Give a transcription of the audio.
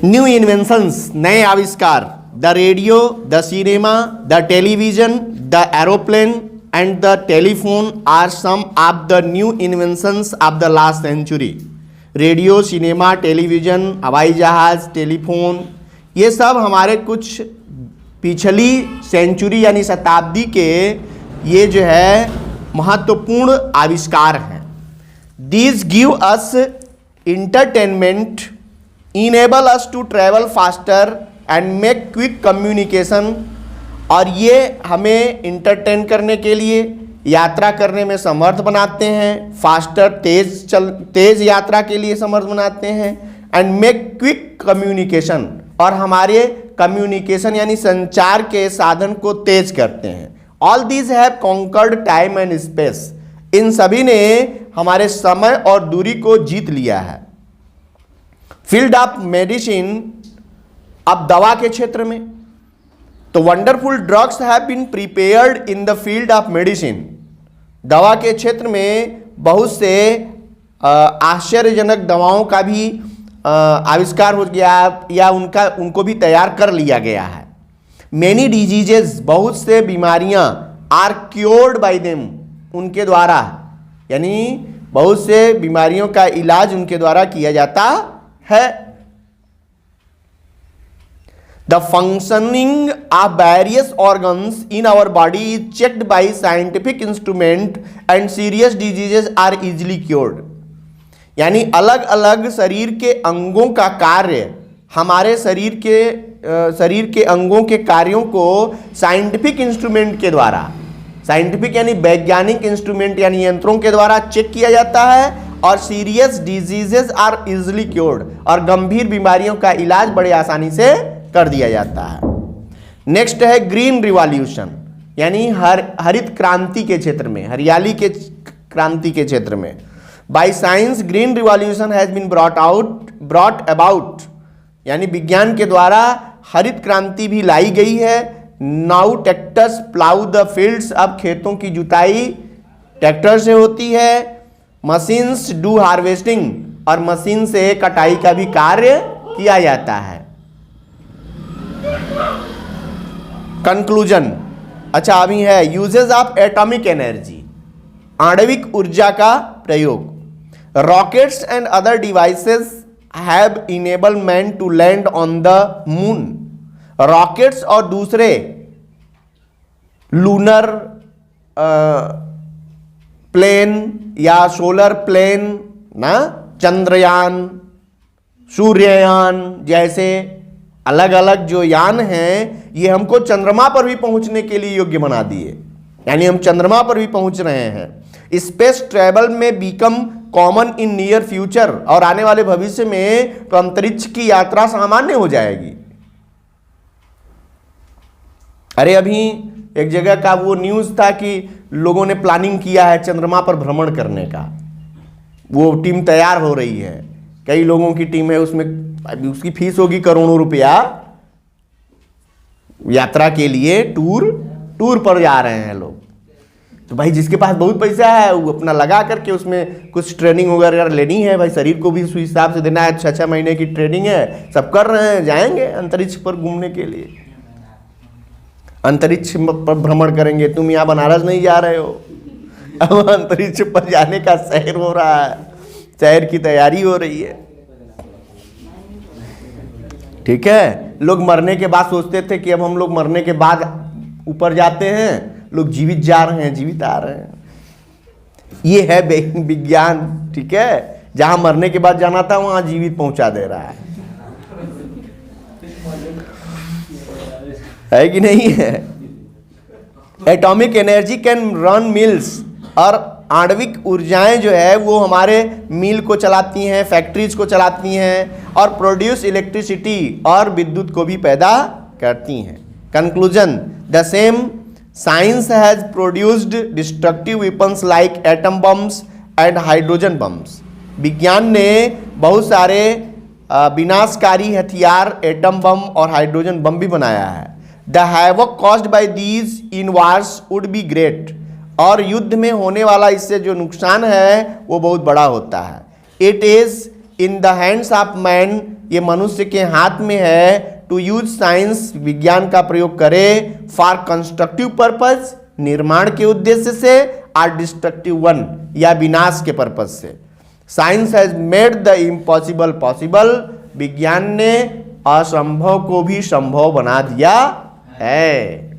New inventions, नए आविष्कार, the radio, the cinema, the television, the aeroplane and the telephone are some of the new inventions of the last century. Radio, cinema, television, हवाई जहाज, telephone, ये सब हमारे कुछ पिछली सेंचुरी यानी शताब्दी के ये जो है महत्वपूर्ण आविष्कार हैं। These give us entertainment, enable us to travel faster and make quick communication, और ये हमें इंटरटेन करने के लिए, यात्रा करने में समर्थ बनाते हैं, फास्टर तेज यात्रा के लिए समर्थ बनाते हैं, एंड मेक क्विक कम्युनिकेशन, और हमारे कम्युनिकेशन यानी संचार के साधन को तेज करते हैं। All these have conquered time and space, इन सभी ने हमारे समय और दूरी को जीत लिया है। फील्ड ऑफ मेडिसिन, अब दवा के क्षेत्र में, तो wonderful drugs have been prepared in the field of medicine, दवा के क्षेत्र में बहुत से आश्चर्यजनक दवाओं का भी आविष्कार हो गया या उनको भी तैयार कर लिया गया है। मैनी डिजीजेज, बहुत से बीमारियां, आर क्योर्ड बाय देम, उनके द्वारा, यानी बहुत से बीमारियों का इलाज उनके द्वारा किया जाता है। The functioning of various organs in our body is checked by scientific instrument and serious diseases are easily cured। यानी अलग अलग शरीर के अंगों का कार्य, हमारे शरीर के अंगों के कार्यों को साइंटिफिक इंस्ट्रूमेंट के द्वारा, साइंटिफिक यानी वैज्ञानिक इंस्ट्रूमेंट यानी यंत्रों के द्वारा चेक किया जाता है, और serious diseases are easily cured, और गंभीर बीमारियों का इलाज बड़े आसानी से कर दिया जाता है। नेक्स्ट है ग्रीन रिवॉल्यूशन, यानी हरित क्रांति के क्षेत्र में, हरियाली के क्रांति के क्षेत्र में। By science green revolution has been brought about, यानी विज्ञान के द्वारा हरित क्रांति भी लाई गई है। Now tractors plough the fields, अब खेतों की जुताई ट्रैक्टर से होती है। मशीन्स डू हार्वेस्टिंग, और मशीन से कटाई का भी कार्य किया जाता है। कंक्लूजन, अच्छा अभी है यूजेस ऑफ एटॉमिक एनर्जी, आणविक ऊर्जा का प्रयोग। Rockets and other devices have enable man to land on the moon, rockets और दूसरे लूनर प्लेन या सोलर प्लेन ना, चंद्रयान, सूर्ययान जैसे अलग अलग जो यान हैं, ये हमको चंद्रमा पर भी पहुंचने के लिए योग्य बना दिए, यानी हम चंद्रमा पर भी पहुंच रहे हैं। स्पेस ट्रैवल में become common in near future, और आने वाले भविष्य में तो अंतरिक्ष की यात्रा सामान्य हो जाएगी। अरे अभी एक जगह का वो न्यूज था कि लोगों ने प्लानिंग किया है चंद्रमा पर भ्रमण करने का, वो टीम तैयार हो रही है, कई लोगों की टीम है, उसमें उसकी फीस होगी करोड़ों रुपया, यात्रा के लिए टूर पर जा रहे हैं लोग। तो भाई जिसके पास बहुत पैसा है वो अपना लगा करके उसमें कुछ ट्रेनिंग वगैरह लेनी है, भाई शरीर को भी उस हिसाब से देना है, 6-6 महीने की ट्रेनिंग है, सब कर रहे हैं, जाएंगे अंतरिक्ष पर घूमने के लिए, अंतरिक्ष पर भ्रमण करेंगे। तुम यहाँ बनारस नहीं जा रहे हो, अब अंतरिक्ष पर जाने का शहर हो रहा है, शहर की तैयारी हो रही है। ठीक है, लोग मरने के बाद सोचते थे कि अब हम लोग मरने के बाद ऊपर जाते हैं, लोग जीवित जा रहे हैं, जीवित आ रहे हैं। ये है विज्ञान। ठीक है, जहां मरने के बाद जाना था वहां जीवित पहुंचा दे रहा है कि नहीं है। Atomic energy can run mills, और आणविक ऊर्जाएं जो है वो हमारे मिल को चलाती हैं, फैक्ट्रीज को चलाती हैं, और प्रोड्यूस इलेक्ट्रिसिटी, और विद्युत को भी पैदा करती हैं। Conclusion, the same science has produced destructive weapons like atom bombs and hydrogen bombs, विज्ञान ने बहुत सारे विनाशकारी हथियार, एटम बम और हाइड्रोजन बम भी बनाया है। The havoc caused by these in wars would be great, और युद्ध में होने वाला इससे जो नुकसान है वो बहुत बड़ा होता है। It is in the hands of man, ये मनुष्य के हाथ में है टू यूज साइंस, विज्ञान का प्रयोग करे फॉर कंस्ट्रक्टिव पर्पस, निर्माण के उद्देश्य से, और डिस्ट्रक्टिव वन, या विनाश के पर्पस से। Science has made the impossible possible, विज्ञान ने असंभव को भी संभव बना दिया है।